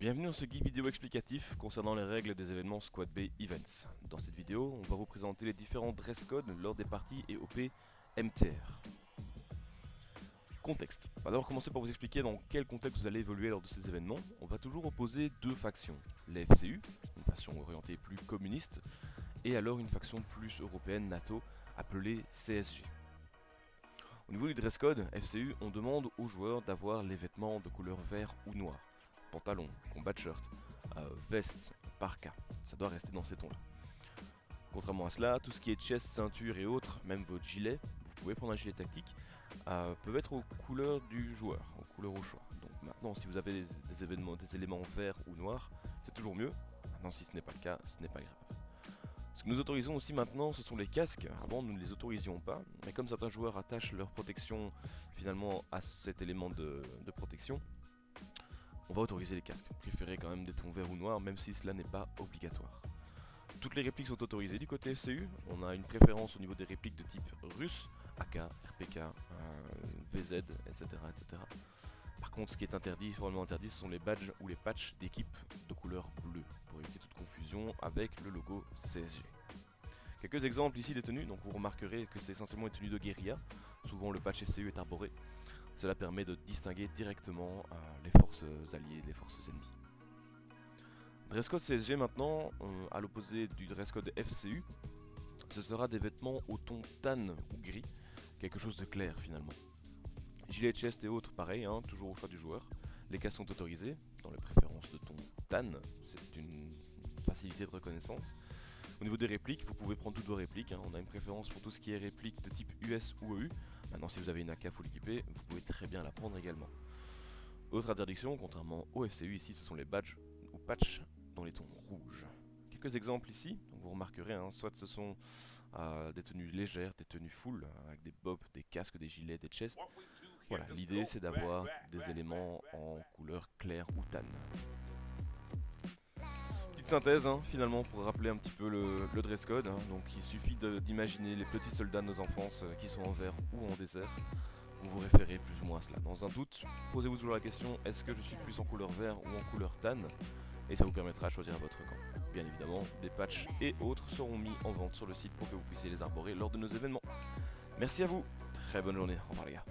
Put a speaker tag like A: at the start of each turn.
A: Bienvenue dans ce guide vidéo explicatif concernant les règles des événements Squad B Events. Dans cette vidéo, on va vous présenter les différents dress codes lors des parties et OP MTR. Contexte. On va d'abord commencer par vous expliquer dans quel contexte vous allez évoluer lors de ces événements. On va toujours opposer deux factions. Les FCU, une faction orientée plus communiste, et alors une faction plus européenne NATO appelée CSG. Au niveau du dress code FCU, on demande aux joueurs d'avoir les vêtements de couleur vert ou noir. Pantalon, combat shirt, veste, parka, ça doit rester dans ces tons là. Contrairement à cela, tout ce qui est chest, ceinture et autres, même votre gilet, vous pouvez prendre un gilet tactique, peuvent être aux couleurs du joueur, aux couleurs au choix. Donc maintenant si vous avez des éléments verts ou noirs, c'est toujours mieux. Maintenant si ce n'est pas le cas, ce n'est pas grave. Ce que nous autorisons aussi maintenant, ce sont les casques. Avant, nous ne les autorisions pas, mais comme certains joueurs attachent leur protection finalement à cet élément de protection, on va autoriser les casques. Préférez quand même des tons verts ou noirs, même si cela n'est pas obligatoire. Toutes les répliques sont autorisées du côté FCU. On a une préférence au niveau des répliques de type russe, AK, RPK, VZ, etc., etc. Par contre, ce qui est interdit, formellement interdit, ce sont les badges ou les patchs d'équipe de couleur bleue, pour éviter toute confusion avec le logo CSG. Quelques exemples ici des tenues, donc vous remarquerez que c'est essentiellement une tenue de guérilla. Souvent le patch FCU est arboré. Cela permet de distinguer directement les forces alliées, les forces ennemies. Dress code CSG maintenant, à l'opposé du dress code FCU, ce sera des vêtements au ton tan ou gris, quelque chose de clair finalement. Gilet de chest et autres, pareil, toujours au choix du joueur. Les casques sont autorisés, dans les préférences de ton tan, c'est une facilité de reconnaissance. Au niveau des répliques, vous pouvez prendre toutes vos répliques, on a une préférence pour tout ce qui est réplique de type US ou EU. Maintenant si vous avez une AK full équipée, vous pouvez très bien la prendre également. Autre interdiction, contrairement au FCU ici, ce sont les badges ou patchs dans les tons rouges. Quelques exemples ici, donc vous remarquerez, soit ce sont des tenues légères, des tenues full, avec des bobs, des casques, des gilets, des chests. Voilà, l'idée c'est d'avoir des éléments en couleur claire ou tan. Petite synthèse finalement pour rappeler un petit peu le dress code, donc il suffit d'imaginer les petits soldats de nos enfances qui sont en vert ou en désert. Vous vous référez plus ou moins à cela. Dans un doute, posez-vous toujours la question, est-ce que je suis plus en couleur vert ou en couleur tan? Et ça vous permettra de choisir votre camp. Bien évidemment, des patchs et autres seront mis en vente sur le site pour que vous puissiez les arborer lors de nos événements. Merci à vous, très bonne journée, au revoir les gars.